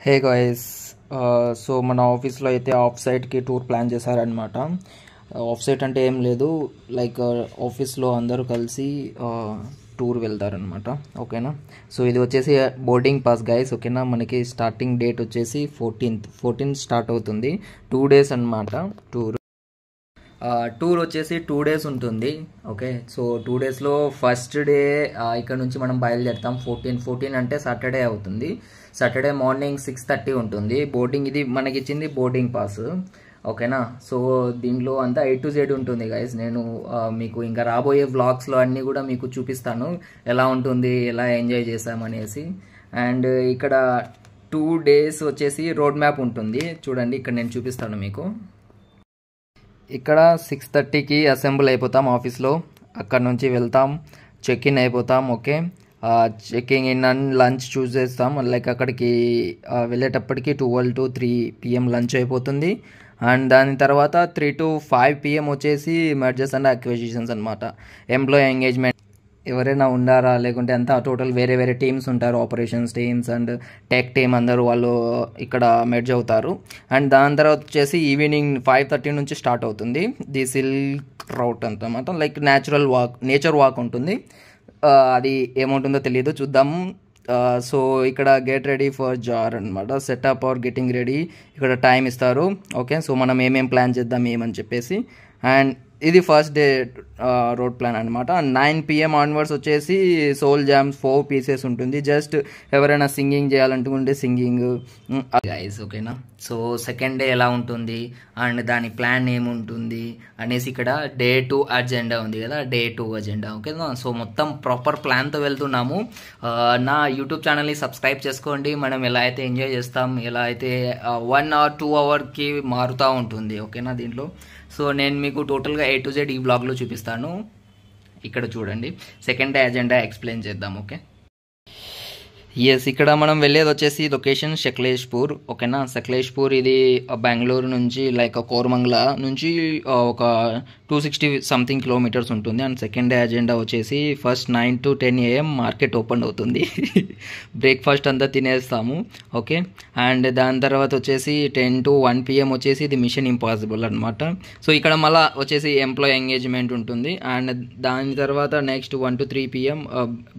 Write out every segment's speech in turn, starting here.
Hey guys, so మన ఆఫీస్లో అయితే ఆఫ్ సైట్కి టూర్ ప్లాన్ చేశారనమాట. ఆఫ్ సైట్ అంటే ఏం లేదు, లైక్ ఆఫీస్లో అందరూ కలిసి టూర్ వెళ్తారనమాట. ఓకేనా. సో ఇది వచ్చేసి బోర్డింగ్ పాస్ గైస్. ఓకేనా, మనకి స్టార్టింగ్ డేట్ వచ్చేసి 14 స్టార్ట్ అవుతుంది. 2 days అనమాట టూర్ వచ్చేసి 2 days ఉంటుంది. ఓకే, సో 2 daysలో ఫస్ట్ డే ఇక్కడ నుంచి మనం బయలుదేరుతాం. 14 అంటే సాటర్డే అవుతుంది. సాటర్డే మార్నింగ్ 6:30 ఉంటుంది బోర్డింగ్. ఇది మనకి ఇచ్చింది బోర్డింగ్ పాస్. ఓకేనా, సో దీనిలో అంతా A to Z ఉంటుంది గైస్. నేను మీకు ఇంకా రాబోయే వ్లాగ్స్లో అన్నీ కూడా మీకు చూపిస్తాను ఎలా ఉంటుంది, ఎలా ఎంజాయ్ చేసామనేసి. అండ్ ఇక్కడ 2 days వచ్చేసి రోడ్ మ్యాప్ ఉంటుంది. చూడండి, ఇక్కడ నేను చూపిస్తాను మీకు. ఇక్కడ 6:30కి అసెంబుల్ అయిపోతాం ఆఫీస్లో. అక్కడ నుంచి వెళ్తాం, చెక్ ఇన్ అయిపోతాం. Okay, checking in and lunch choose చేస్తాం. లైక్ అక్కడికి వెళ్ళేటప్పటికి 12 to 3 PM లంచ్ అయిపోతుంది. అండ్ దాని తర్వాత 3 to 5 PM వచ్చేసి మెర్జర్స్ అండ్ అక్విజిషన్స్ అనమాట. ఎంప్లాయీ ఎంగేజ్మెంట్ ఎవరైనా ఉండారా, లేకుంటే అంతా టోటల్ వేరే వేరే టీమ్స్ ఉంటారు, operations teams and tech team, అందరూ వాళ్ళు ఇక్కడ మెర్జ్ అవుతారు. అండ్ దాని తర్వాత వచ్చేసి ఈవినింగ్ 5:30 నుంచి స్టార్ట్ అవుతుంది ది సిల్క్ రౌట్ అంతమాట. లైక్ నేచర్ వాక్ ఉంటుంది. అది ఏముంటుందో తెలియదు, చూద్దాం. సో ఇక్కడ గెట్ రెడీ ఫర్ జార్ అనమాట, సెటప్ ఆర్ గెటింగ్ రెడీ. ఇక్కడ టైం ఇస్తారు. ఓకే, సో మనం ఏమేం ప్లాన్ చేద్దాం ఏమని చెప్పేసి. అండ్ ఇది ఫస్ట్ డే రోడ్ ప్లాన్ అనమాట. 9 PM ఆన్వర్డ్స్ వచ్చేసి సోల్ జామ్స్ 4 pieces ఉంటుంది. జస్ట్ ఎవరైనా సింగింగ్ చేయాలనుకుంటే సింగింగ్ గైస్. ఓకేనా, సో సెకండ్ డే ఎలా ఉంటుంది అండ్ దాని ప్లాన్ ఏముంటుంది అనేసి ఇక్కడ Day 2 అజెండా ఉంది కదా, Day 2 అజెండా. ఓకేనా, సో మొత్తం ప్రాపర్ ప్లాన్తో వెళ్తున్నాము. నా యూట్యూబ్ ఛానల్ని సబ్స్క్రైబ్ చేసుకోండి. మనం ఎలా అయితే ఎంజాయ్ చేస్తాం, ఎలా అయితే 1 or 2 hourకి మారుతూ ఉంటుంది. ఓకేనా, దీంట్లో సో నేను మీకు టోటల్గా A to Z ఈ బ్లాగ్లో చూపిస్తాను. ఇక్కడ చూడండి, సెకండ్ డే అజెండా ఎక్స్ప్లెయిన్ చేద్దాం. ఓకే, ఎస్, ఇక్కడ మనం వెళ్ళేది వచ్చేసి లొకేషన్ సకలేష్పూర్. ఓకేనా, సకలేష్పూర్ ఇది బెంగళూరు నుంచి లైక్ కోరమంగళ నుంచి ఒక 260 something kilometers ఉంటుంది. అండ్ సెకండ్ డే అజెండా వచ్చేసి first 9 to 10 AM market open అవుతుంది. బ్రేక్ఫాస్ట్ అంతా తినేస్తాము. ఓకే, అండ్ దాని తర్వాత వచ్చేసి 10 to 1 PM వచ్చేసి ఇది మిషన్ ఇంపాసిబుల్ అనమాట. సో ఇక్కడ మళ్ళీ వచ్చేసి ఎంప్లాయీ ఎంగేజ్మెంట్ ఉంటుంది. అండ్ దాని తర్వాత next 1 to 3 PM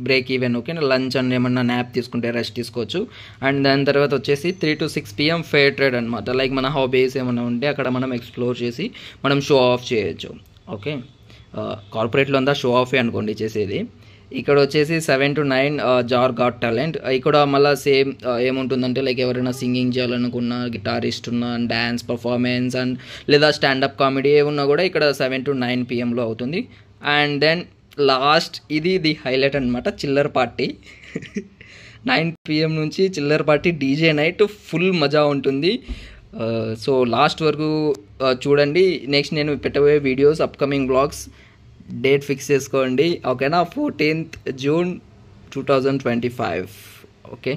break even. Okay, lunch and ఏమన్నా నాప్ తీసుకుంటే రెస్ట్ తీసుకోవచ్చు. అండ్ దాని తర్వాత వచ్చేసి 3 to 6 PM ఫెయిర్ ట్రేడ్ అనమాట. లైక్ మన హాబీస్ ఏమైనా ఉంటే అక్కడ మనం ఎక్స్ప్లోర్ చేసి మనం షో ఆఫ్ చేయొచ్చు. ఓకే, కార్పొరేట్లో అంతా షో ఆఫే అనుకోండి చేసేది. ఇక్కడ వచ్చేసి 7 to 9 జార్ గాట్ టాలెంట్. ఇక్కడ మళ్ళీ సేమ్ ఏముంటుందంటే లైక్ ఎవరైనా సింగింగ్ చేయాలనుకున్నా, గిటారిస్ట్ ఉన్న, డ్యాన్స్ పర్ఫార్మెన్స్ అండ్ లేదా స్టాండప్ కామెడీ ఏమున్నా కూడా ఇక్కడ 7 to 9 PMలో అవుతుంది. అండ్ దెన్ లాస్ట్ ఇది ది హైలైట్ అనమాట, చిల్లర్ పార్టీ. 9 PM నుంచి chiller party, DJ night, full మజా ఉంటుంది. సో లాస్ట్ వరకు చూడండి. నెక్స్ట్ నేను పెట్టబోయే videos, upcoming blogs date fix చేసుకోండి. ఓకేనా, 14th June 2025. ఓకే.